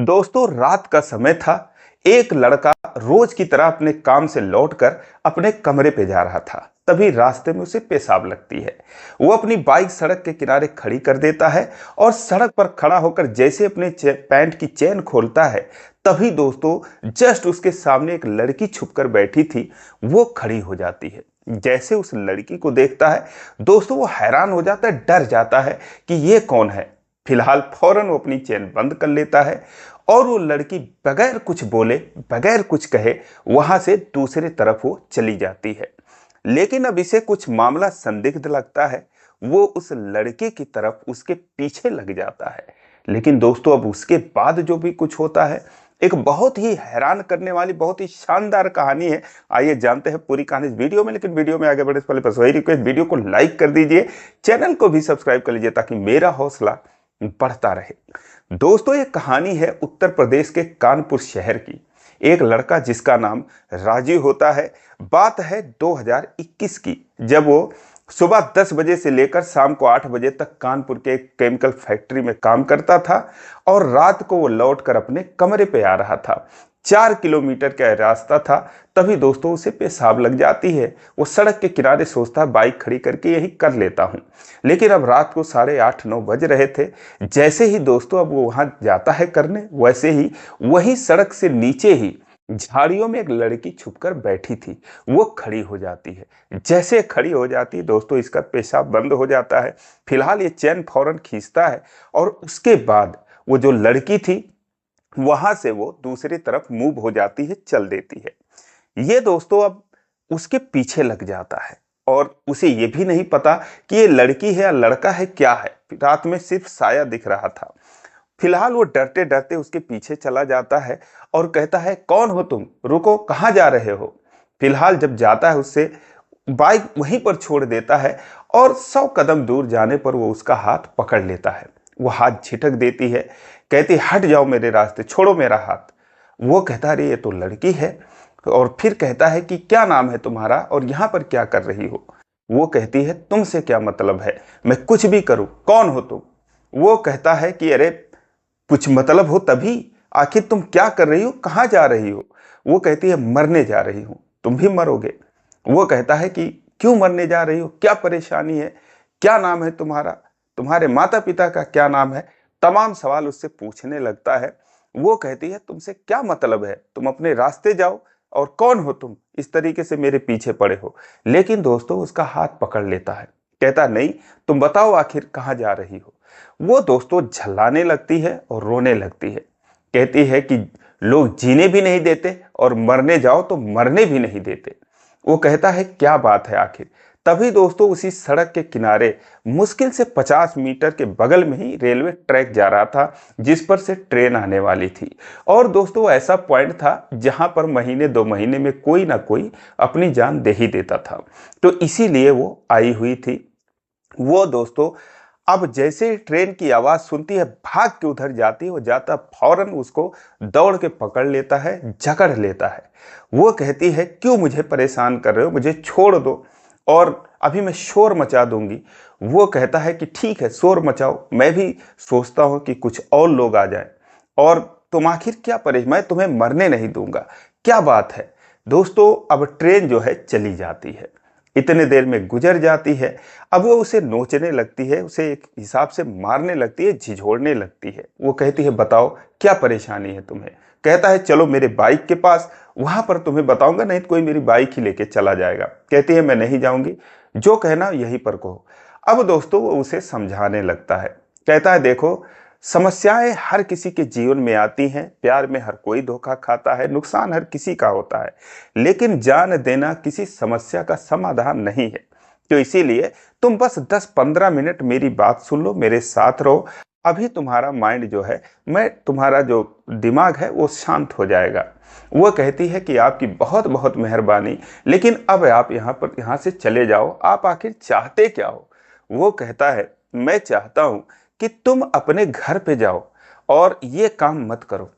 दोस्तों, रात का समय था। एक लड़का रोज की तरह अपने काम से लौटकर अपने कमरे पे जा रहा था। तभी रास्ते में उसे पेशाब लगती है। वो अपनी बाइक सड़क के किनारे खड़ी कर देता है और सड़क पर खड़ा होकर जैसे अपने पैंट की चेन खोलता है, तभी दोस्तों जस्ट उसके सामने एक लड़की छुपकर बैठी थी। वो खड़ी हो जाती है। जैसे उस लड़की को देखता है दोस्तों, वो हैरान हो जाता है, डर जाता है कि ये कौन है। फिलहाल फौरन वो अपनी चेन बंद कर लेता है और वो लड़की बगैर कुछ बोले, बगैर कुछ कहे वहां से दूसरी तरफ वो चली जाती है। लेकिन अब इसे कुछ मामला संदिग्ध लगता है। वो उस लड़के की तरफ उसके पीछे लग जाता है। लेकिन दोस्तों, अब उसके बाद जो भी कुछ होता है, एक बहुत ही हैरान करने वाली, बहुत ही शानदार कहानी है। आइए जानते हैं पूरी कहानी इस वीडियो में। लेकिन वीडियो में आगे बढ़ने से पहले बस वही रिक्वेस्ट, वीडियो को लाइक कर दीजिए, चैनल को भी सब्सक्राइब कर लीजिए ताकि मेरा हौसला बढ़ता रहे। दोस्तों, ये कहानी है उत्तर प्रदेश के कानपुर शहर की। एक लड़का जिसका नाम राजीव होता है। बात है 2021 की, जब वो सुबह 10 बजे से लेकर शाम को 8 बजे तक कानपुर के एक केमिकल फैक्ट्री में काम करता था और रात को वो लौटकर अपने कमरे पे आ रहा था। 4 किलोमीटर का रास्ता था। तभी दोस्तों उसे पेशाब लग जाती है। वो सड़क के किनारे सोचता है बाइक खड़ी करके यही कर लेता हूँ। लेकिन अब रात को 8:30-9 बज रहे थे। जैसे ही दोस्तों अब वो वहां जाता है करने, वैसे ही वही सड़क से नीचे ही झाड़ियों में एक लड़की छुपकर बैठी थी। वो खड़ी हो जाती है। जैसे खड़ी हो जाती है दोस्तों, इसका पेशाब बंद हो जाता है। फिलहाल ये चैन फौरन खींचता है और उसके बाद वो जो लड़की थी वहां से वो दूसरी तरफ मूव हो जाती है, चल देती है। ये दोस्तों अब उसके पीछे लग जाता है और उसे ये भी नहीं पता कि ये लड़की है या लड़का है, क्या है। रात में सिर्फ साया दिख रहा था। फिलहाल वो डरते डरते उसके पीछे चला जाता है और कहता है, कौन हो तुम, रुको, कहाँ जा रहे हो। फिलहाल जब जाता है उससे बाइक वहीं पर छोड़ देता है और 100 कदम दूर जाने पर वो उसका हाथ पकड़ लेता है। वो हाथ झिटक देती है, कहती, हट जाओ मेरे रास्ते, छोड़ो मेरा हाथ। वो कहता, अरे ये तो लड़की है। और फिर कहता है कि क्या नाम है तुम्हारा और यहाँ पर क्या कर रही हो। वो कहती है, तुमसे क्या मतलब है, मैं कुछ भी करूं, कौन हो तुम। वो कहता है कि अरे कुछ मतलब हो तभी, आखिर तुम क्या कर रही हो, कहाँ जा रही हो। वो कहती है, मरने जा रही हूँ, तुम भी मरोगे। वो कहता है कि क्यों मरने जा रही हो, क्या परेशानी है, क्या नाम है तुम्हारा, तुम्हारे माता पिता का क्या नाम है। तमाम सवाल उससे पूछने लगता है। वो कहती है, तुमसे क्या मतलब है, तुम अपने रास्ते जाओ, और कौन हो तुम, इस तरीके से मेरे पीछे पड़े हो। लेकिन दोस्तों उसका हाथ पकड़ लेता है, कहता, नहीं, तुम बताओ आखिर कहाँ जा रही हो। वो दोस्तों झल्लाने लगती है और रोने लगती है। कहती है कि लोग जीने भी नहीं देते और मरने जाओ तो मरने भी नहीं देते। वो कहता है, क्या बात है आखिर। तभी दोस्तों उसी सड़क के किनारे मुश्किल से 50 मीटर के बगल में ही रेलवे ट्रैक जा रहा था, जिस पर से ट्रेन आने वाली थी। और दोस्तों ऐसा पॉइंट था जहां पर महीने 2 महीने में कोई ना कोई अपनी जान दे ही देता था। तो इसीलिए वो आई हुई थी। वो दोस्तों अब जैसे ट्रेन की आवाज सुनती है, भाग के उधर जाती है। वो जाता फौरन उसको दौड़ के पकड़ लेता है, जकड़ लेता है। वो कहती है, क्यों मुझे परेशान कर रहे हो, मुझे छोड़ दो और अभी मैं शोर मचा दूंगी। वो कहता है कि ठीक है, शोर मचाओ, मैं भी सोचता हूं कि कुछ और लोग आ जाएं, और तुम आखिर क्या परेशान, मैं तुम्हें मरने नहीं दूंगा, क्या बात है। दोस्तों अब ट्रेन जो है चली जाती है, इतने देर में गुजर जाती है। अब वो उसे नोचने लगती है, उसे एक हिसाब से मारने लगती है, झिझोड़ने लगती है। वो कहती है, बताओ क्या परेशानी है तुम्हें। कहता है, चलो मेरे बाइक के पास, वहां पर तुम्हें बताऊंगा, नहीं तो कोई मेरी बाइक ही लेके चला जाएगा। कहती है, मैं नहीं जाऊंगी, जो कहना यहीं पर कहो। अब दोस्तों वो उसे समझाने लगता है। कहता है, देखो, समस्याएं हर किसी के जीवन में आती हैं, प्यार में हर कोई धोखा खाता है, नुकसान हर किसी का होता है, लेकिन जान देना किसी समस्या का समाधान नहीं है। तो इसीलिए तुम बस 10-15 मिनट मेरी बात सुन लो, मेरे साथ रहो। अभी तुम्हारा माइंड जो है, मैं तुम्हारा जो दिमाग है वो शांत हो जाएगा। वो कहती है कि आपकी बहुत बहुत मेहरबानी, लेकिन अब आप यहाँ से चले जाओ, आप आखिर चाहते क्या हो। वो कहता है, मैं चाहता हूं कि तुम अपने घर पे जाओ और ये काम मत करो।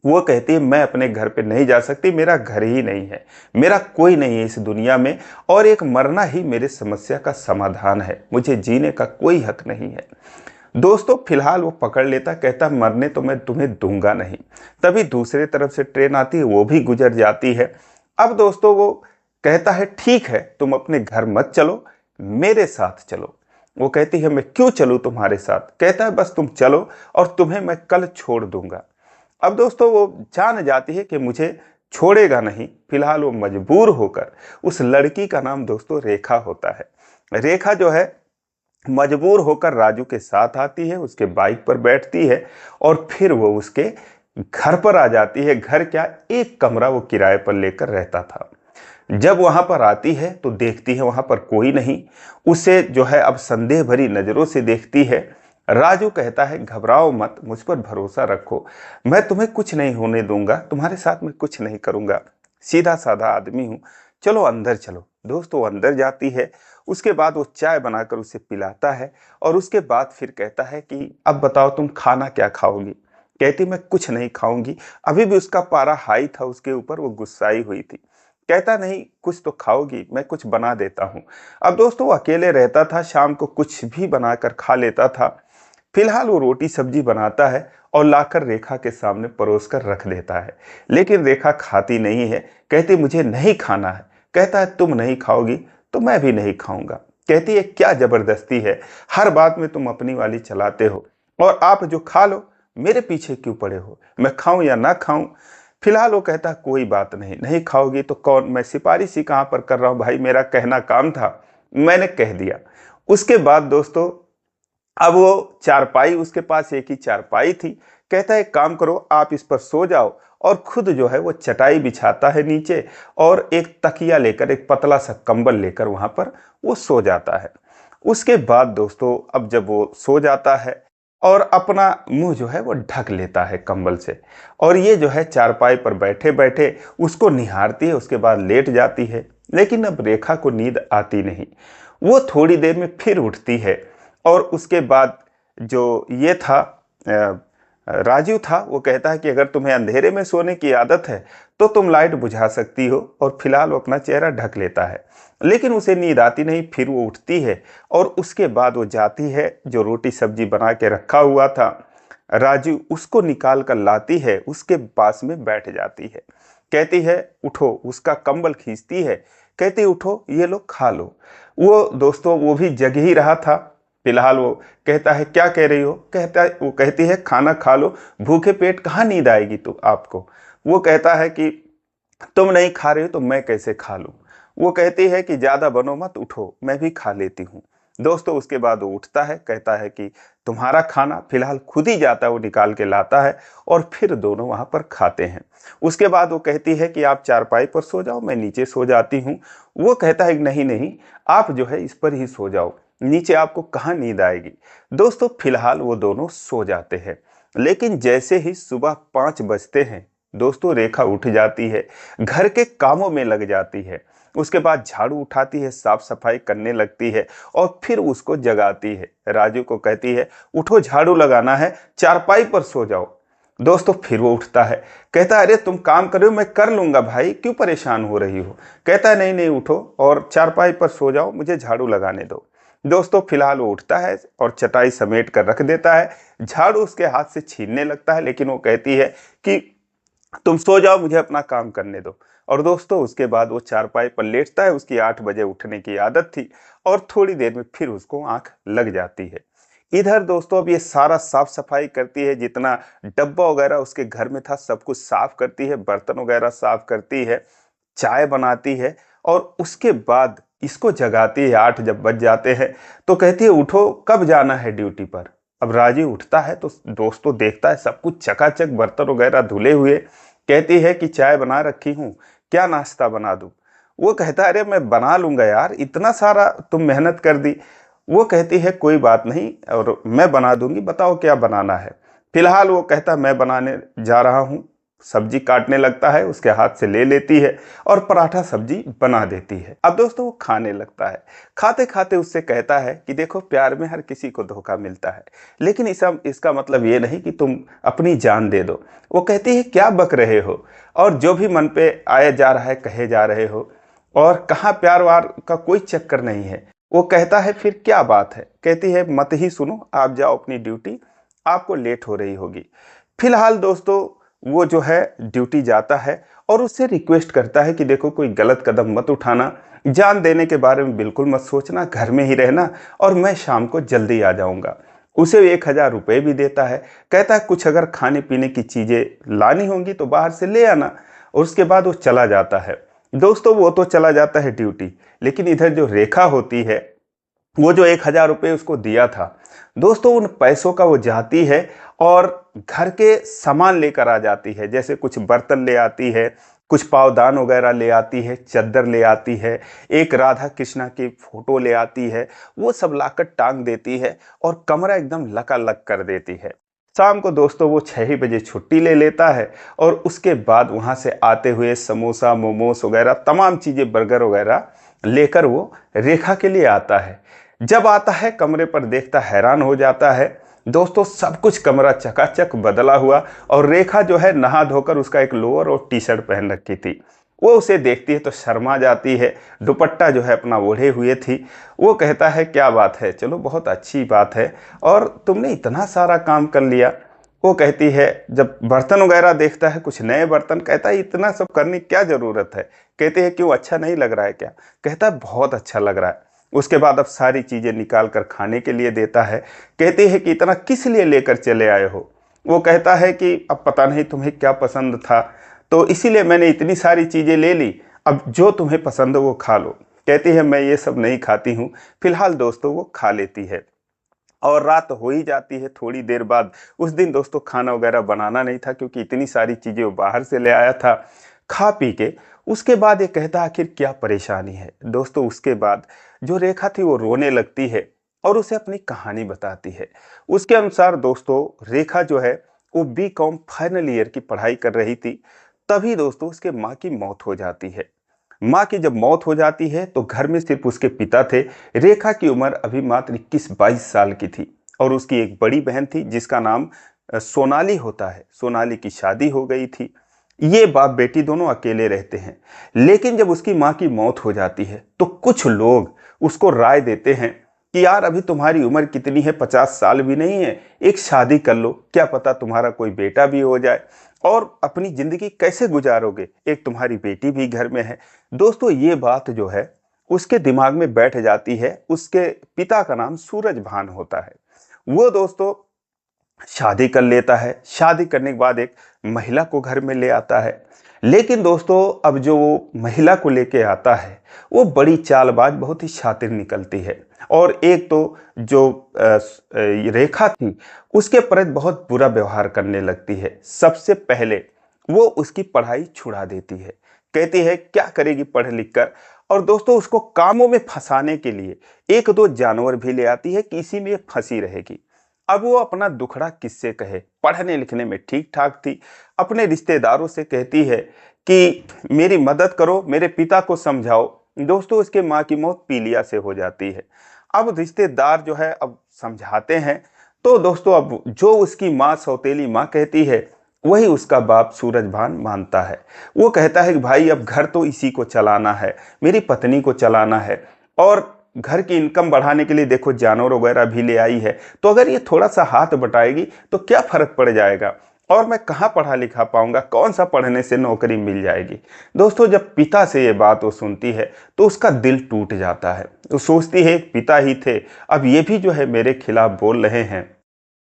वो कहती है, मैं अपने घर पे नहीं जा सकती, मेरा घर ही नहीं है, मेरा कोई नहीं है इस दुनिया में, और एक मरना ही मेरे समस्या का समाधान है, मुझे जीने का कोई हक नहीं है। दोस्तों फिलहाल वो पकड़ लेता, कहता मरने तो मैं तुम्हें दूंगा नहीं। तभी दूसरे तरफ से ट्रेन आती है, वो भी गुजर जाती है। अब दोस्तों वो कहता है ठीक है तुम अपने घर मत चलो, मेरे साथ चलो। वो कहती है मैं क्यों चलूं तुम्हारे साथ? कहता है बस तुम चलो और तुम्हें मैं कल छोड़ दूंगा। अब दोस्तों वो जान जाती है कि मुझे छोड़ेगा नहीं। फिलहाल वो मजबूर होकर, उस लड़की का नाम दोस्तों रेखा होता है, रेखा जो है मजबूर होकर राजू के साथ आती है, उसके बाइक पर बैठती है और फिर वो उसके घर पर आ जाती है। घर क्या, एक कमरा वो किराए पर लेकर रहता था। जब वहां पर आती है तो देखती है वहां पर कोई नहीं। उसे जो है अब संदेह भरी नजरों से देखती है। राजू कहता है घबराओ मत, मुझ पर भरोसा रखो, मैं तुम्हें कुछ नहीं होने दूंगा, तुम्हारे साथ मैं कुछ नहीं करूंगा, सीधा साधा आदमी हूं, चलो अंदर चलो। दोस्तों अंदर जाती है, उसके बाद वो चाय बनाकर उसे पिलाता है और उसके बाद फिर कहता है कि अब बताओ तुम खाना क्या खाओगी? कहती मैं कुछ नहीं खाऊंगी। अभी भी उसका पारा हाई था उसके ऊपर, वो गुस्साई हुई थी। कहता नहीं कुछ तो खाओगी, मैं कुछ बना देता हूँ। अब दोस्तों वो अकेले रहता था, शाम को कुछ भी बनाकर खा लेता था। फिलहाल वो रोटी सब्जी बनाता है और लाकर रेखा के सामने परोस कर रख देता है, लेकिन रेखा खाती नहीं है। कहती मुझे नहीं खाना है। कहता है तुम नहीं खाओगी तो मैं भी नहीं खाऊंगा। कहती है क्या जबरदस्ती है, हर बात में तुम अपनी वाली चलाते हो, और आप जो खा लो मेरे पीछे क्यों पड़े हो, मैं खाऊं या ना खाऊं? फिलहाल वो कहता कोई बात नहीं, नहीं खाओगी तो कौन, मैं सिफारिश ही कहां पर कर रहा हूं भाई, मेरा कहना काम था, मैंने कह दिया। उसके बाद दोस्तों अब वो चारपाई, उसके पास एक ही चारपाई थी। कहता है एक काम करो आप इस पर सो जाओ, और खुद जो है वो चटाई बिछाता है नीचे और एक तकिया लेकर, एक पतला सा कंबल लेकर वहां पर वो सो जाता है। उसके बाद दोस्तों अब जब वो सो जाता है और अपना मुंह जो है वो ढक लेता है कंबल से, और ये जो है चारपाई पर बैठे बैठे उसको निहारती है, उसके बाद लेट जाती है। लेकिन अब रेखा को नींद आती नहीं। वो थोड़ी देर में फिर उठती है और उसके बाद जो ये था राजू था, वो कहता है कि अगर तुम्हें अंधेरे में सोने की आदत है तो तुम लाइट बुझा सकती हो, और फिलहाल वो अपना चेहरा ढक लेता है। लेकिन उसे नींद आती नहीं। फिर वो उठती है और उसके बाद वो जाती है, जो रोटी सब्जी बना के रखा हुआ था राजू उसको निकाल कर लाती है, उसके पास में बैठ जाती है। कहती है उठो, उसका कंबल खींचती है, कहती उठो ये लो खा लो। वो दोस्तों वो भी जग ही रहा था। फिलहाल वो कहता है क्या कह रही हो? वो कहती है खाना खा लो, भूखे पेट कहाँ नींद आएगी तो आपको। वो कहता है कि तुम नहीं खा रहे हो तो मैं कैसे खा लूं। वो कहती है कि ज्यादा बनो मत, उठो मैं भी खा लेती हूँ। दोस्तों उसके बाद वो उठता है, कहता है कि तुम्हारा खाना, फिलहाल खुद ही जाता है, वो निकाल के लाता है और फिर दोनों वहां पर खाते हैं। उसके बाद वो कहती है कि आप चारपाई पर सो जाओ, मैं नीचे सो जाती हूँ। वो कहता है नहीं नहीं, आप जो है इस पर ही सो जाओ, नीचे आपको कहाँ नींद आएगी। दोस्तों फिलहाल वो दोनों सो जाते हैं। लेकिन जैसे ही सुबह 5 बजते हैं दोस्तों रेखा उठ जाती है, घर के कामों में लग जाती है। उसके बाद झाड़ू उठाती है, साफ सफाई करने लगती है और फिर उसको जगाती है। राजू को कहती है उठो झाड़ू लगाना है, चारपाई पर सो जाओ। दोस्तों फिर वो उठता है, कहता है अरे तुम काम कर रहे हो, मैं कर लूंगा भाई, क्यों परेशान हो रही हो? कहता है नहीं नहीं उठो और चारपाई पर सो जाओ, मुझे झाड़ू लगाने दो। दोस्तों फिलहाल वो उठता है और चटाई समेट कर रख देता है। झाड़ू उसके हाथ से छीनने लगता है, लेकिन वो कहती है कि तुम सो जाओ, मुझे अपना काम करने दो। और दोस्तों उसके बाद वो चारपाई पर लेटता है। उसकी 8 बजे उठने की आदत थी और थोड़ी देर में फिर उसको आंख लग जाती है। इधर दोस्तों अब ये सारा साफ सफाई करती है, जितना डब्बा वगैरह उसके घर में था सब कुछ साफ करती है, बर्तन वगैरह साफ करती है, चाय बनाती है और उसके बाद इसको जगाती है। 8 जब बज जाते हैं तो कहती है उठो, कब जाना है ड्यूटी पर? अब राजीव उठता है तो दोस्तों देखता है सब कुछ चकाचक, बर्तन वगैरह धुले हुए। कहती है कि चाय बना रखी हूँ, क्या नाश्ता बना दूं? वो कहता है अरे मैं बना लूंगा यार, इतना सारा तुम मेहनत कर दी। वो कहती है कोई बात नहीं और मैं बना दूंगी, बताओ क्या बनाना है। फिलहाल वो कहता मैं बनाने जा रहा हूँ। सब्जी काटने लगता है, उसके हाथ से ले लेती है और पराठा सब्जी बना देती है। अब दोस्तों वो खाने लगता है। खाते खाते उससे कहता है कि देखो प्यार में हर किसी को धोखा मिलता है, लेकिन इसका मतलब ये नहीं कि तुम अपनी जान दे दो। वो कहती है क्या बक रहे हो, और जो भी मन पे आया जा रहा है कहे जा रहे हो, और कहाँ प्यार वार का कोई चक्कर नहीं है। वो कहता है फिर क्या बात है? कहती है मत ही सुनो, आप जाओ अपनी ड्यूटी, आपको लेट हो रही होगी। फिलहाल दोस्तों वो जो है ड्यूटी जाता है और उससे रिक्वेस्ट करता है कि देखो कोई गलत कदम मत उठाना, जान देने के बारे में बिल्कुल मत सोचना, घर में ही रहना और मैं शाम को जल्दी आ जाऊंगा। उसे 1000 रुपये भी देता है, कहता है कुछ अगर खाने पीने की चीज़ें लानी होंगी तो बाहर से ले आना, और उसके बाद वो चला जाता है। दोस्तों वो तो चला जाता है ड्यूटी, लेकिन इधर जो रेखा होती है वो जो 1000 रुपये उसको दिया था, दोस्तों उन पैसों का वो जाती है और घर के सामान लेकर आ जाती है, जैसे कुछ बर्तन ले आती है, कुछ पावदान वगैरह ले आती है, चद्दर ले आती है, एक राधा कृष्णा की फोटो ले आती है, वो सब लाकर टांग देती है और कमरा एकदम लकालक कर देती है। शाम को दोस्तों वो 6 ही बजे छुट्टी ले लेता है और उसके बाद वहाँ से आते हुए समोसा मोमोस वगैरह तमाम चीज़ें बर्गर वगैरह लेकर वो रेखा के लिए आता है। जब आता है कमरे पर देखता हैरान हो जाता है, दोस्तों सब कुछ कमरा चकाचक बदला हुआ और रेखा जो है नहा धोकर उसका एक लोअर और टी शर्ट पहन रखी थी। वो उसे देखती है तो शर्मा जाती है, दुपट्टा जो है अपना ओढ़े हुए थी। वो कहता है क्या बात है, चलो बहुत अच्छी बात है और तुमने इतना सारा काम कर लिया। वो कहती है, जब बर्तन वगैरह देखता है कुछ नए बर्तन, कहता है इतना सब करने की क्या ज़रूरत है? कहते हैं क्यों, अच्छा नहीं लग रहा है क्या? कहता है बहुत अच्छा लग रहा है। उसके बाद अब सारी चीज़ें निकाल कर खाने के लिए देता है। कहती है कि इतना किस लिए लेकर चले आए हो? वो कहता है कि अब पता नहीं तुम्हें क्या पसंद था, तो इसीलिए मैंने इतनी सारी चीज़ें ले ली, अब जो तुम्हें पसंद हो वो खा लो। कहती है मैं ये सब नहीं खाती हूँ। फिलहाल दोस्तों वो खा लेती है और रात हो ही जाती है थोड़ी देर बाद। उस दिन दोस्तों खाना वगैरह बनाना नहीं था क्योंकि इतनी सारी चीज़ें वो बाहर से ले आया था। खा पी के उसके बाद ये कहता आखिर क्या परेशानी है? दोस्तों उसके बाद जो रेखा थी वो रोने लगती है और उसे अपनी कहानी बताती है। उसके अनुसार दोस्तों रेखा जो है वो बीकॉम फाइनल ईयर की पढ़ाई कर रही थी, तभी दोस्तों उसके माँ की मौत हो जाती है। माँ की जब मौत हो जाती है तो घर में सिर्फ उसके पिता थे। रेखा की उम्र अभी मात्र 21-22 साल की थी और उसकी एक बड़ी बहन थी जिसका नाम सोनाली होता है। सोनाली की शादी हो गई थी। ये बाप बेटी दोनों अकेले रहते हैं। लेकिन जब उसकी माँ की मौत हो जाती है तो कुछ लोग उसको राय देते हैं कि यार अभी तुम्हारी उम्र कितनी है, 50 साल भी नहीं है, एक शादी कर लो, क्या पता तुम्हारा कोई बेटा भी हो जाए और अपनी जिंदगी कैसे गुजारोगे, एक तुम्हारी बेटी भी घर में है। दोस्तों ये बात जो है उसके दिमाग में बैठ जाती है। उसके पिता का नाम सूरज भान होता है। वो दोस्तों शादी कर लेता है। शादी करने के बाद एक महिला को घर में ले आता है। लेकिन दोस्तों अब जो वो महिला को लेके आता है वो बड़ी चालबाज, बहुत ही शातिर निकलती है और एक तो जो रेखा थी उसके प्रति बहुत बुरा व्यवहार करने लगती है। सबसे पहले वो उसकी पढ़ाई छुड़ा देती है, कहती है क्या करेगी पढ़ लिख कर, और दोस्तों उसको कामों में फंसाने के लिए एक दो जानवर भी ले आती है कि इसी में फंसी रहेगी। अब वो अपना दुखड़ा किससे कहे, पढ़ने लिखने में ठीक ठाक थी। अपने रिश्तेदारों से कहती है कि मेरी मदद करो, मेरे पिता को समझाओ। दोस्तों उसके माँ की मौत पीलिया से हो जाती है। अब रिश्तेदार जो है अब समझाते हैं तो दोस्तों अब जो उसकी माँ सौतेली माँ कहती है वही उसका बाप सूरज भान मानता है। वो कहता है कि भाई अब घर तो इसी को चलाना है, मेरी पत्नी को चलाना है और घर की इनकम बढ़ाने के लिए देखो जानवर वगैरह भी ले आई है, तो अगर ये थोड़ा सा हाथ बटाएगी तो क्या फर्क पड़ जाएगा और मैं कहाँ पढ़ा लिखा पाऊंगा, कौन सा पढ़ने से नौकरी मिल जाएगी। दोस्तों जब पिता से ये बात वो सुनती है तो उसका दिल टूट जाता है। वो सोचती है पिता ही थे, अब ये भी जो है मेरे खिलाफ बोल रहे हैं।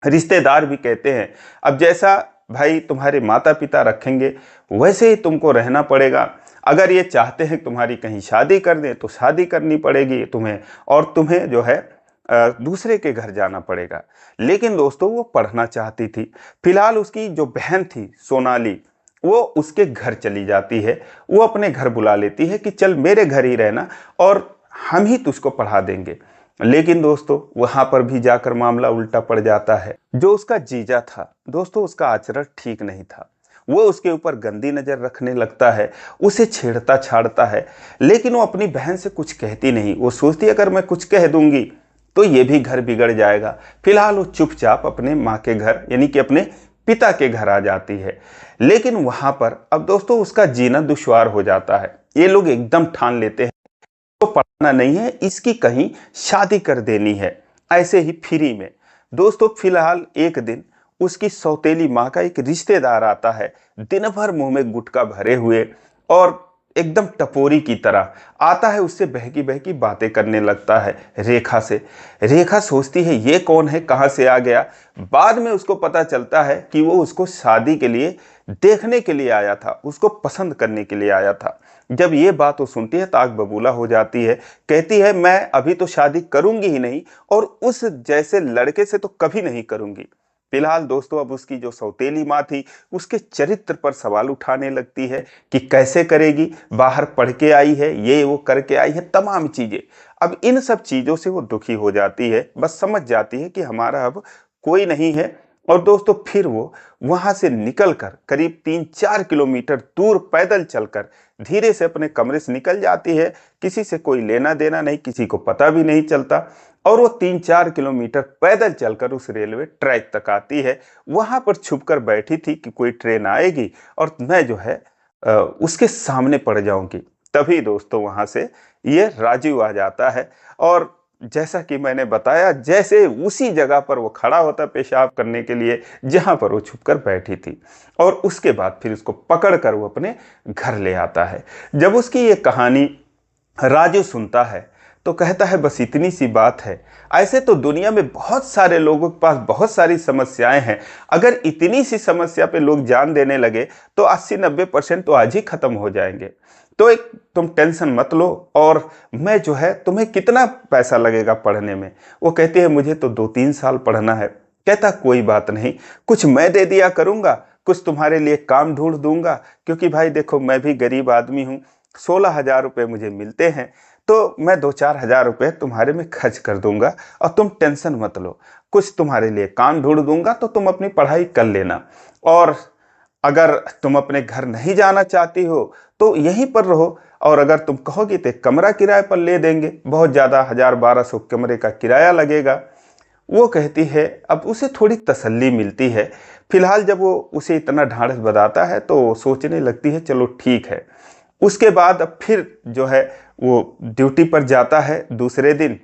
रिश्तेदार भी कहते हैं अब जैसा भाई तुम्हारे माता पिता रखेंगे वैसे ही तुमको रहना पड़ेगा। अगर ये चाहते हैं तुम्हारी कहीं शादी कर दें तो शादी करनी पड़ेगी तुम्हें, और तुम्हें जो है दूसरे के घर जाना पड़ेगा। लेकिन दोस्तों वो पढ़ना चाहती थी। फिलहाल उसकी जो बहन थी सोनाली वो उसके घर चली जाती है। वो अपने घर बुला लेती है कि चल मेरे घर ही रहना और हम ही तुझको पढ़ा देंगे। लेकिन दोस्तों वहां पर भी जाकर मामला उल्टा पड़ जाता है। जो उसका जीजा था दोस्तों उसका आचरण ठीक नहीं था। वो उसके ऊपर गंदी नजर रखने लगता है, उसे छेड़ता छाड़ता है। लेकिन वो अपनी बहन से कुछ कहती नहीं। वो सोचती अगर मैं कुछ कह दूंगी तो ये भी घर बिगड़ जाएगा। फिलहाल वो चुपचाप अपने माँ के घर यानी कि अपने पिता के घर आ जाती है। लेकिन वहां पर अब दोस्तों उसका जीना दुश्वार हो जाता है। ये लोग एकदम ठान लेते हैं इसको पढ़ाना नहीं है, इसकी कहीं शादी कर देनी है, ऐसे ही फ्री में। दोस्तों फिलहाल एक दिन उसकी सौतेली माँ का एक रिश्तेदार आता है, दिन भर मुंह में गुटखा भरे हुए और एकदम टपोरी की तरह आता है। उससे बहकी बहकी बातें करने लगता है रेखा से। रेखा सोचती है ये कौन है, कहाँ से आ गया। बाद में उसको पता चलता है कि वो उसको शादी के लिए देखने के लिए आया था, उसको पसंद करने के लिए आया था। जब ये बात वो सुनती है तो आग बबूला हो जाती है, कहती है मैं अभी तो शादी करूंगी ही नहीं और उस जैसे लड़के से तो कभी नहीं करूंगी। फिलहाल दोस्तों अब उसकी जो सौतेली माँ थी उसके चरित्र पर सवाल उठाने लगती है कि कैसे करेगी, बाहर पढ़ के आई है, ये वो करके आई है, तमाम चीजें। अब इन सब चीजों से वो दुखी हो जाती है, बस समझ जाती है कि हमारा अब कोई नहीं है। और दोस्तों फिर वो वहां से निकलकर करीब 3-4 किलोमीटर दूर पैदल चलकर धीरे से अपने कमरे से निकल जाती है। किसी से कोई लेना देना नहीं, किसी को पता भी नहीं चलता। और वो 3-4 किलोमीटर पैदल चलकर उस रेलवे ट्रैक तक आती है। वहां पर छुपकर बैठी थी कि कोई ट्रेन आएगी और मैं जो है उसके सामने पड़ जाऊंगी। तभी दोस्तों वहां से ये राजू आ जाता है और जैसा कि मैंने बताया, जैसे उसी जगह पर वो खड़ा होता पेशाब करने के लिए जहां पर वो छुपकर बैठी थी। और उसके बाद फिर उसको पकड़कर वो अपने घर ले आता है। जब उसकी ये कहानी राजू सुनता है तो कहता है बस इतनी सी बात है। ऐसे तो दुनिया में बहुत सारे लोगों के पास बहुत सारी समस्याएं हैं, अगर इतनी सी समस्या पे लोग जान देने लगे तो 80-90% तो आज ही खत्म हो जाएंगे। तो एक तुम टेंशन मत लो, और मैं जो है तुम्हें कितना पैसा लगेगा पढ़ने में। वो कहती है मुझे तो 2-3 साल पढ़ना है। कहता कोई बात नहीं, कुछ मैं दे दिया करूंगा, कुछ तुम्हारे लिए काम ढूंढ दूंगा, क्योंकि भाई देखो मैं भी गरीब आदमी हूँ, 16,000 रुपये मुझे मिलते हैं, तो मैं 2-4 हजार रुपये तुम्हारे में खर्च कर दूंगा और तुम टेंशन मत लो, कुछ तुम्हारे लिए काम ढूंढ दूंगा तो तुम अपनी पढ़ाई कर लेना। और अगर तुम अपने घर नहीं जाना चाहती हो तो यहीं पर रहो, और अगर तुम कहोगी तो कमरा किराए पर ले देंगे, बहुत ज़्यादा 1,000-1,200 कमरे का किराया लगेगा। वो कहती है, अब उसे थोड़ी तसल्ली मिलती है। फिलहाल जब वो उसे इतना ढांढस बंधाता है तो सोचने लगती है चलो ठीक है। उसके बाद अब फिर जो है वो ड्यूटी पर जाता है दूसरे दिन,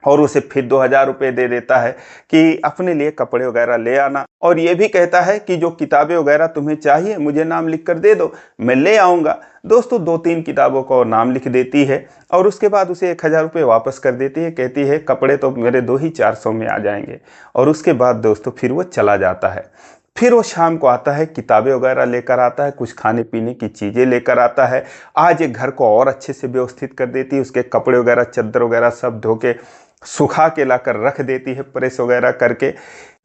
और उसे फिर 2,000 रुपये दे देता है कि अपने लिए कपड़े वगैरह ले आना, और ये भी कहता है कि जो किताबें वगैरह तुम्हें चाहिए मुझे नाम लिख कर दे दो, मैं ले आऊँगा। दोस्तों 2-3 किताबों को नाम लिख देती है और उसके बाद उसे 1,000 रुपये वापस कर देती है। कहती है कपड़े तो मेरे 2 ही 400 में आ जाएंगे। और उसके बाद दोस्तों फिर वो चला जाता है। फिर वो शाम को आता है, किताबें वगैरह लेकर आता है, कुछ खाने पीने की चीज़ें लेकर आता है। आज एक घर को और अच्छे से व्यवस्थित कर देती है, उसके कपड़े वगैरह चादर वगैरह सब धो के सुखा के लाकर रख देती है प्रेस वगैरह करके।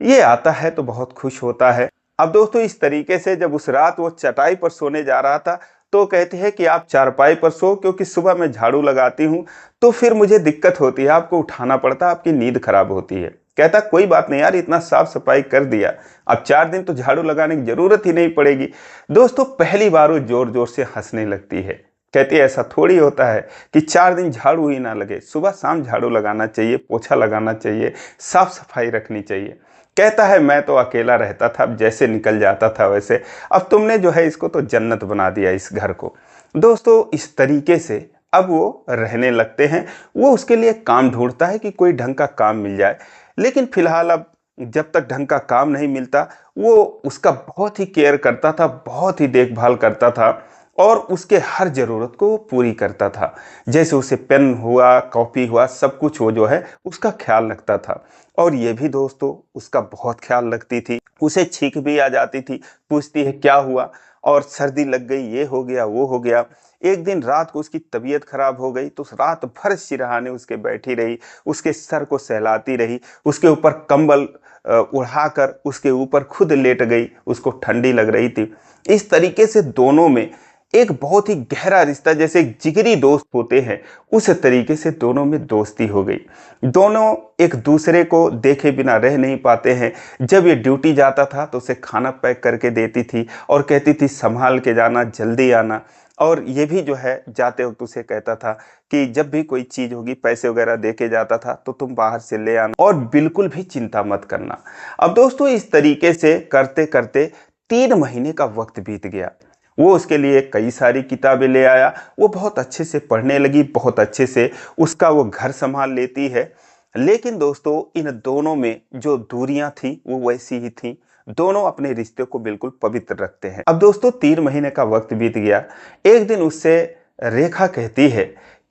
ये आता है तो बहुत खुश होता है। अब दोस्तों इस तरीके से जब उस रात वो चटाई पर सोने जा रहा था तो कहती है कि आप चारपाई पर सो, क्योंकि सुबह मैं झाड़ू लगाती हूँ तो फिर मुझे दिक्कत होती है, आपको उठाना पड़ता है, आपकी नींद खराब होती है। कहता कोई बात नहीं यार, इतना साफ सफाई कर दिया, अब 4 दिन तो झाड़ू लगाने की जरूरत ही नहीं पड़ेगी। दोस्तों पहली बार वो जोर जोर से हंसने लगती है। कहती है ऐसा थोड़ी होता है कि 4 दिन झाड़ू ही ना लगे, सुबह शाम झाड़ू लगाना चाहिए, पोछा लगाना चाहिए, साफ सफाई रखनी चाहिए। कहता है मैं तो अकेला रहता था, अब जैसे निकल जाता था वैसे, अब तुमने जो है इसको तो जन्नत बना दिया इस घर को। दोस्तों इस तरीके से अब वो रहने लगते हैं। वो उसके लिए काम ढूंढता है कि कोई ढंग का काम मिल जाए, लेकिन फिलहाल अब जब तक ढंग का काम नहीं मिलता वो उसका बहुत ही केयर करता था, बहुत ही देखभाल करता था और उसके हर ज़रूरत को वो पूरी करता था। जैसे उसे पेन हुआ, कॉपी हुआ, सब कुछ वो जो है उसका ख्याल रखता था। और ये भी दोस्तों उसका बहुत ख्याल रखती थी। उसे छींक भी आ जाती थी, पूछती है क्या हुआ, और सर्दी लग गई, ये हो गया वो हो गया। एक दिन रात को उसकी तबीयत खराब हो गई तो रात भर सिरहाने उसके बैठी रही, उसके सर को सहलाती रही, उसके ऊपर कंबल उड़ाकर उसके ऊपर खुद लेट गई, उसको ठंडी लग रही थी। इस तरीके से दोनों में एक बहुत ही गहरा रिश्ता, जैसे एक जिगरी दोस्त होते हैं उस तरीके से दोनों में दोस्ती हो गई। दोनों एक दूसरे को देखे बिना रह नहीं पाते हैं। जब ये ड्यूटी जाता था तो उसे खाना पैक करके देती थी और कहती थी संभाल के जाना, जल्दी आना। और ये भी जो है जाते वक्त उसे कहता था कि जब भी कोई चीज़ होगी, पैसे वगैरह दे के जाता था, तो तुम बाहर से ले आना और बिल्कुल भी चिंता मत करना। अब दोस्तों इस तरीके से करते करते 3 महीने का वक्त बीत गया। वो उसके लिए कई सारी किताबें ले आया। वो बहुत अच्छे से पढ़ने लगी, बहुत अच्छे से उसका वो घर संभाल लेती है। लेकिन दोस्तों इन दोनों में जो दूरियां थी वो वैसी ही थी। दोनों अपने रिश्ते को बिल्कुल पवित्र रखते हैं। अब दोस्तों 3 महीने का वक्त बीत गया। एक दिन उससे रेखा कहती है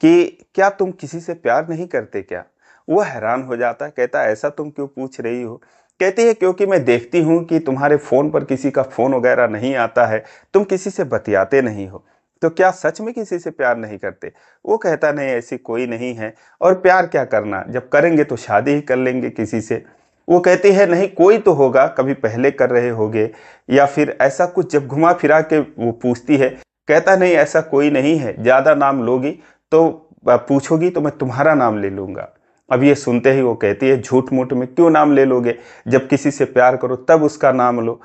कि क्या तुम किसी से प्यार नहीं करते क्या? वो हैरान हो जाता है, कहता है ऐसा तुम क्यों पूछ रही हो? कहती है क्योंकि मैं देखती हूँ कि तुम्हारे फ़ोन पर किसी का फ़ोन वगैरह नहीं आता है, तुम किसी से बतियाते नहीं हो, तो क्या सच में किसी से प्यार नहीं करते? वो कहता नहीं, ऐसी कोई नहीं है, और प्यार क्या करना, जब करेंगे तो शादी ही कर लेंगे किसी से। वो कहती है नहीं, कोई तो होगा, कभी पहले कर रहे होगे या फिर ऐसा कुछ। जब घुमा फिरा के वो पूछती है, कहता नहीं ऐसा कोई नहीं है, ज़्यादा नाम लोगी तो पूछोगी तो मैं तुम्हारा नाम ले लूँगा। अब ये सुनते ही वो कहती है झूठ मूठ में क्यों नाम ले लोगे, जब किसी से प्यार करो तब उसका नाम लो।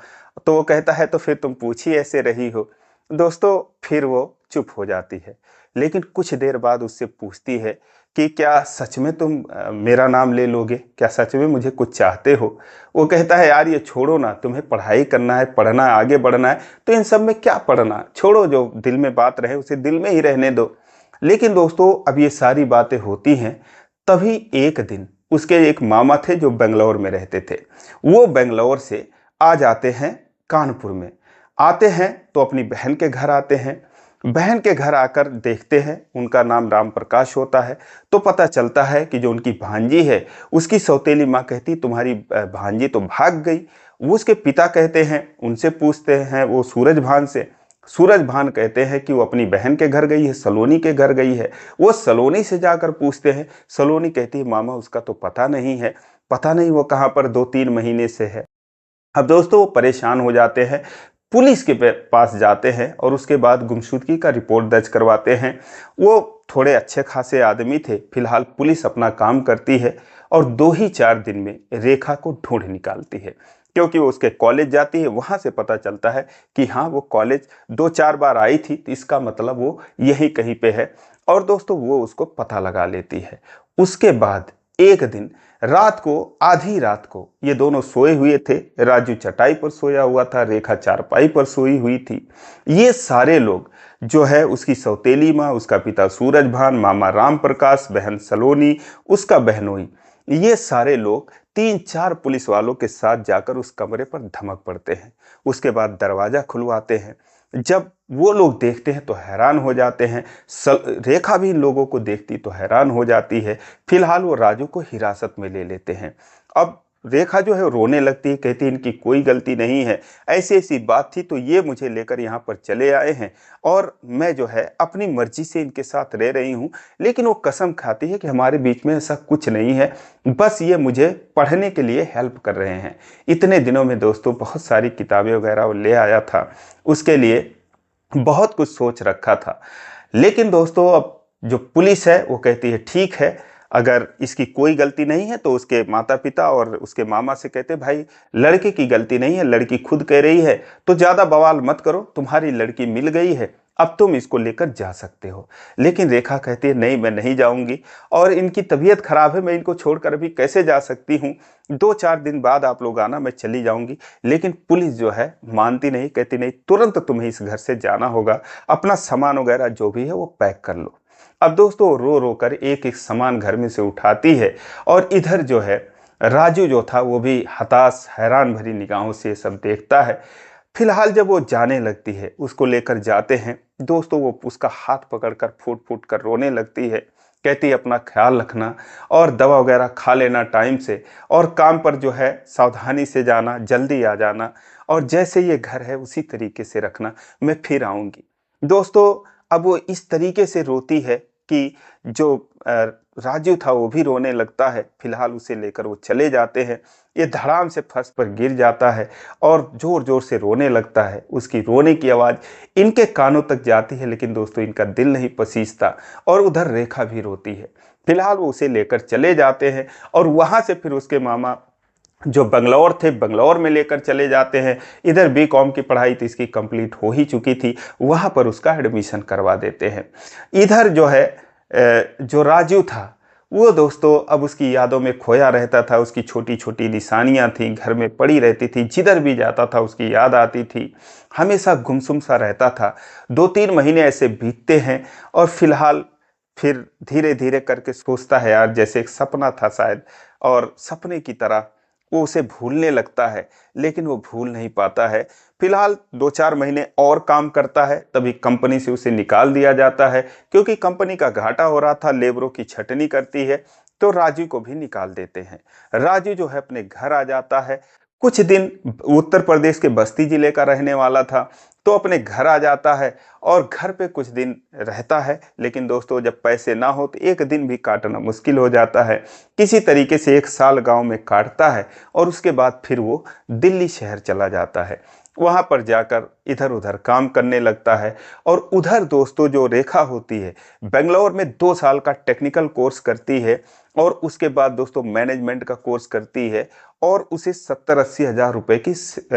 तो वो कहता है तो फिर तुम पूछ ही ऐसे रही हो। दोस्तों फिर वो चुप हो जाती है, लेकिन कुछ देर बाद उससे पूछती है कि क्या सच में तुम मेरा नाम ले लोगे, क्या सच में मुझे कुछ चाहते हो? वो कहता है यार ये छोड़ो ना, तुम्हें पढ़ाई करना है, पढ़ना है, आगे बढ़ना है, तो इन सब में क्या पढ़ना, छोड़ो, जो दिल में बात रहे उसे दिल में ही रहने दो। लेकिन दोस्तों अब ये सारी बातें होती हैं, तभी एक दिन उसके एक मामा थे जो बेंगलोर में रहते थे। वो बेंगलोर से आ जाते हैं कानपुर में। आते हैं तो अपनी बहन के घर आते हैं। बहन के घर आकर देखते हैं, उनका नाम राम प्रकाश होता है। तो पता चलता है कि जो उनकी भांजी है, उसकी सौतेली माँ कहती तुम्हारी भांजी तो भाग गई। वो उसके पिता कहते हैं, उनसे पूछते हैं वो सूरज भान से। सूरज भान कहते हैं कि वो अपनी बहन के घर गई है, सलोनी के घर गई है। वो सलोनी से जाकर पूछते हैं, सलोनी कहती है मामा उसका तो पता नहीं है, पता नहीं वो कहाँ पर 2-3 महीने से है। अब दोस्तों वो परेशान हो जाते हैं, पुलिस के पास जाते हैं और उसके बाद गुमशुदगी का रिपोर्ट दर्ज करवाते हैं। वो थोड़े अच्छे खासे आदमी थे। फिलहाल पुलिस अपना काम करती है और 2 ही 4 दिन में रेखा को ढूंढ निकालती है, क्योंकि वो उसके कॉलेज जाती है। वहाँ से पता चलता है कि हाँ वो कॉलेज 2-4 बार आई थी, तो इसका मतलब वो यही कहीं पे है। और दोस्तों वो उसको पता लगा लेती है। उसके बाद एक दिन रात को, आधी रात को, ये दोनों सोए हुए थे। राजू चटाई पर सोया हुआ था, रेखा चारपाई पर सोई हुई थी। ये सारे लोग जो है, उसकी सौतेली माँ, उसका पिता सूरज भान, मामा राम प्रकाश, बहन सलोनी, उसका बहनोई, ये सारे लोग 3-4 पुलिस वालों के साथ जाकर उस कमरे पर धमक पड़ते हैं। उसके बाद दरवाज़ा खुलवाते हैं। जब वो लोग देखते हैं तो हैरान हो जाते हैं। रेखा भी इन लोगों को देखती तो हैरान हो जाती है। फिलहाल वो राजू को हिरासत में ले लेते हैं। अब रेखा जो है रोने लगती है, कहती है इनकी कोई गलती नहीं है, ऐसी ऐसी बात थी तो ये मुझे लेकर यहाँ पर चले आए हैं और मैं जो है अपनी मर्जी से इनके साथ रह रही हूँ। लेकिन वो कसम खाती है कि हमारे बीच में ऐसा कुछ नहीं है, बस ये मुझे पढ़ने के लिए हेल्प कर रहे हैं। इतने दिनों में दोस्तों बहुत सारी किताबें वगैरह वो ले आया था, उसके लिए बहुत कुछ सोच रखा था। लेकिन दोस्तों अब जो पुलिस है वो कहती है ठीक है, अगर इसकी कोई गलती नहीं है तो उसके माता पिता और उसके मामा से कहते भाई लड़के की गलती नहीं है, लड़की खुद कह रही है, तो ज़्यादा बवाल मत करो, तुम्हारी लड़की मिल गई है, अब तुम इसको लेकर जा सकते हो। लेकिन रेखा कहती है नहीं मैं नहीं जाऊंगी, और इनकी तबीयत खराब है, मैं इनको छोड़कर अभी कैसे जा सकती हूँ, 2-4 दिन बाद आप लोग आना, मैं चली जाऊंगी। लेकिन पुलिस जो है मानती नहीं, कहती नहीं तुरंत तुम्हें इस घर से जाना होगा, अपना सामान वगैरह जो भी है वो पैक कर लो। अब दोस्तों रो रो कर एक एक सामान घर में से उठाती है, और इधर जो है राजू जो था वो भी हताश हैरान भरी निगाहों से सब देखता है। फिलहाल जब वो जाने लगती है, उसको लेकर जाते हैं दोस्तों, वो उसका हाथ पकड़कर फूट फूट कर रोने लगती है। कहती है अपना ख्याल रखना और दवा वगैरह खा लेना टाइम से, और काम पर जो है सावधानी से जाना, जल्दी आ जाना, और जैसे ये घर है उसी तरीके से रखना, मैं फिर आऊँगी। दोस्तों अब वो इस तरीके से रोती है कि जो राजू था वो भी रोने लगता है। फिलहाल उसे लेकर वो चले जाते हैं। ये धड़ाम से फर्श पर गिर जाता है और जोर जोर से रोने लगता है। उसकी रोने की आवाज़ इनके कानों तक जाती है, लेकिन दोस्तों इनका दिल नहीं पसीजता, और उधर रेखा भी रोती है। फिलहाल वो उसे लेकर चले जाते हैं और वहाँ से फिर उसके मामा जो बंगलौर थे, बंगलौर में लेकर चले जाते हैं। इधर बीकॉम की पढ़ाई तो इसकी कंप्लीट हो ही चुकी थी, वहाँ पर उसका एडमिशन करवा देते हैं। इधर जो है जो राजू था वो दोस्तों अब उसकी यादों में खोया रहता था। उसकी छोटी छोटी निशानियां थीं, घर में पड़ी रहती थी, जिधर भी जाता था उसकी याद आती थी, हमेशा गुमसुम सा रहता था। 2-3 महीने ऐसे बीतते हैं और फिलहाल फिर धीरे धीरे करके सोचता है यार जैसे एक सपना था शायद, और सपने की तरह वो उसे भूलने लगता है, लेकिन वो भूल नहीं पाता है। फिलहाल 2-4 महीने और काम करता है, तभी कंपनी से उसे निकाल दिया जाता है, क्योंकि कंपनी का घाटा हो रहा था, लेबरों की छटनी करती है, तो राजू को भी निकाल देते हैं। राजू जो है अपने घर आ जाता है। कुछ दिन उत्तर प्रदेश के बस्ती जिले का रहने वाला था, तो अपने घर आ जाता है और घर पे कुछ दिन रहता है। लेकिन दोस्तों जब पैसे ना हो तो एक दिन भी काटना मुश्किल हो जाता है। किसी तरीके से 1 साल गांव में काटता है और उसके बाद फिर वो दिल्ली शहर चला जाता है। वहां पर जाकर इधर उधर काम करने लगता है। और उधर दोस्तों जो रेखा होती है, बेंगलोर में 2 साल का टेक्निकल कोर्स करती है और उसके बाद दोस्तों मैनेजमेंट का कोर्स करती है, और उसे 70-80 हज़ार रुपए की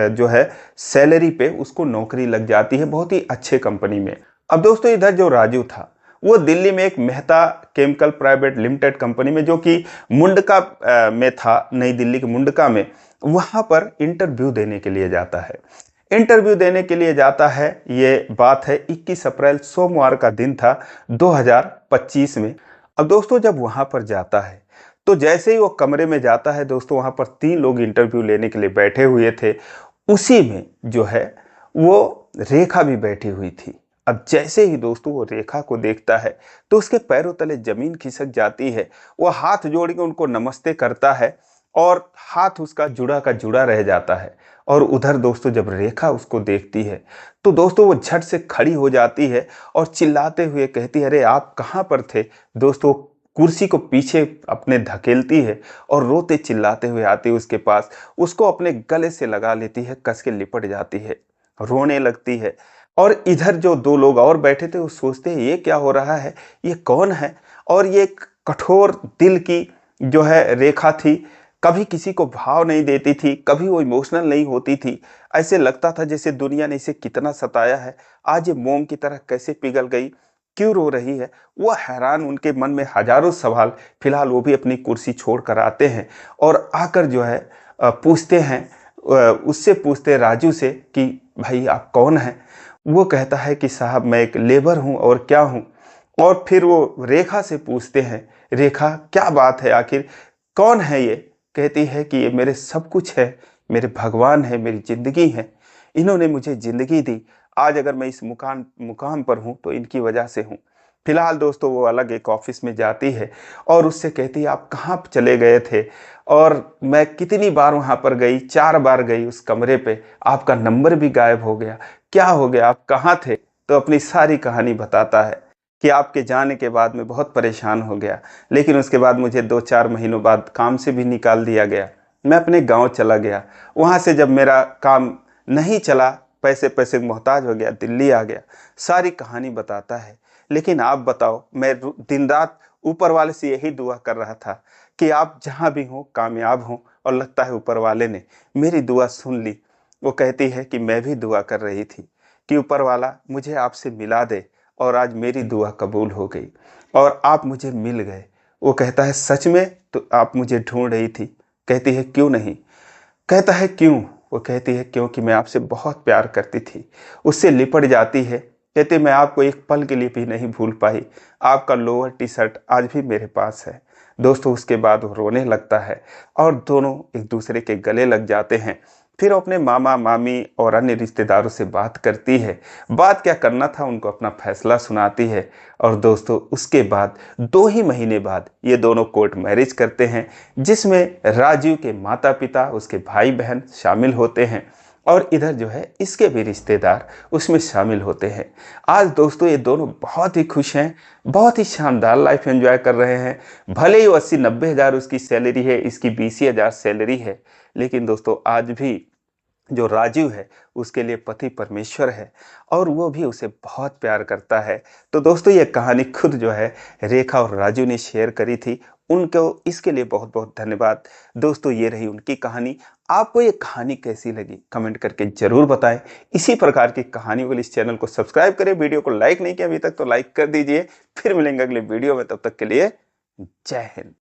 जो है सैलरी पे उसको नौकरी लग जाती है, बहुत ही अच्छे कंपनी में। अब दोस्तों इधर जो राजू था वो दिल्ली में एक Mehta chemical private limited company में, जो कि मुंडका में था, नई दिल्ली के मुंडका में, वहां पर इंटरव्यू देने के लिए जाता है। इंटरव्यू देने के लिए जाता है, ये बात है 21 अप्रैल सोमवार का दिन था 2025 में। अब दोस्तों जब वहां पर जाता है तो जैसे ही वो कमरे में जाता है दोस्तों, वहां पर 3 लोग इंटरव्यू लेने के लिए बैठे हुए थे। उसी में जो है वो रेखा भी बैठी हुई थी। अब जैसे ही दोस्तों वो रेखा को देखता है तो उसके पैरों तले जमीन खिसक जाती है। वो हाथ जोड़ के उनको नमस्ते करता है और हाथ उसका जुड़ा का जुड़ा रह जाता है। और उधर दोस्तों जब रेखा उसको देखती है तो दोस्तों वो झट से खड़ी हो जाती है और चिल्लाते हुए कहती है, अरे आप कहाँ पर थे। दोस्तों कुर्सी को पीछे अपने धकेलती है और रोते चिल्लाते हुए आती है उसके पास, उसको अपने गले से लगा लेती है, कस के लिपट जाती है, रोने लगती है। और इधर जो 2 लोग और बैठे थे वो सोचते हैं ये क्या हो रहा है, ये कौन है। और ये एक कठोर दिल की जो है रेखा थी, कभी किसी को भाव नहीं देती थी, कभी वो इमोशनल नहीं होती थी। ऐसे लगता था जैसे दुनिया ने इसे कितना सताया है, आज ये मोम की तरह कैसे पिघल गई, क्यों रो रही है। वो हैरान, उनके मन में हजारों सवाल। फिलहाल वो भी अपनी कुर्सी छोड़ कर आते हैं और आकर जो है पूछते हैं, उससे पूछते हैं राजू से कि भाई आप कौन हैं। वो कहता है कि साहब मैं एक लेबर हूँ और क्या हूँ। और फिर वो रेखा से पूछते हैं, रेखा क्या बात है आखिर, कौन है ये। कहती है कि ये मेरे सब कुछ है, मेरे भगवान है, मेरी जिंदगी है, इन्होंने मुझे जिंदगी दी। आज अगर मैं इस मुकाम मुकाम पर हूँ तो इनकी वजह से हूँ। फिलहाल दोस्तों वो अलग एक ऑफिस में जाती है और उससे कहती है आप कहाँ चले गए थे, और मैं कितनी बार वहाँ पर गई, 4 बार गई उस कमरे पे, आपका नंबर भी गायब हो गया, क्या हो गया, आप कहाँ थे। तो अपनी सारी कहानी बताता है कि आपके जाने के बाद मैं बहुत परेशान हो गया, लेकिन उसके बाद मुझे 2-4 महीनों बाद काम से भी निकाल दिया गया। मैं अपने गांव चला गया, वहाँ से जब मेरा काम नहीं चला, पैसे पैसे मोहताज हो गया, दिल्ली आ गया। सारी कहानी बताता है। लेकिन आप बताओ, मैं दिन रात ऊपर वाले से यही दुआ कर रहा था कि आप जहाँ भी हों कामयाब हों, और लगता है ऊपर वाले ने मेरी दुआ सुन ली। वो कहती है कि मैं भी दुआ कर रही थी कि ऊपर वाला मुझे आपसे मिला दे, और आज मेरी दुआ कबूल हो गई और आप मुझे मिल गए। वो कहता है सच में, तो आप मुझे ढूंढ रही थी। कहती है क्यों नहीं। कहता है क्यों। वो कहती है क्योंकि मैं आपसे बहुत प्यार करती थी। उससे लिपट जाती है, कहते मैं आपको एक पल के लिए भी नहीं भूल पाई, आपका लोअर टी शर्ट आज भी मेरे पास है। दोस्तों उसके बाद वो रोने लगता है और दोनों एक दूसरे के गले लग जाते हैं। फिर अपने मामा मामी और अन्य रिश्तेदारों से बात करती है, बात क्या करना था उनको अपना फैसला सुनाती है। और दोस्तों उसके बाद 2 ही महीने बाद ये दोनों कोर्ट मैरिज करते हैं, जिसमें राजीव के माता पिता, उसके भाई बहन शामिल होते हैं, और इधर जो है इसके भी रिश्तेदार उसमें शामिल होते हैं। आज दोस्तों ये दोनों बहुत ही खुश हैं, बहुत ही शानदार लाइफ एंजॉय कर रहे हैं। भले ही 80-90 हज़ार उसकी सैलरी है, इसकी 20,000 सैलरी है, लेकिन दोस्तों आज भी जो राजीव है उसके लिए पति परमेश्वर है, और वो भी उसे बहुत प्यार करता है। तो दोस्तों ये कहानी खुद जो है रेखा और राजू ने शेयर करी थी, उनको इसके लिए बहुत बहुत धन्यवाद। दोस्तों ये रही उनकी कहानी। आपको ये कहानी कैसी लगी कमेंट करके जरूर बताएं। इसी प्रकार की कहानियों के लिए इस चैनल को सब्सक्राइब करें। वीडियो को लाइक नहीं किया अभी तक तो लाइक कर दीजिए। फिर मिलेंगे अगले वीडियो में, तब तक के लिए जय हिंद।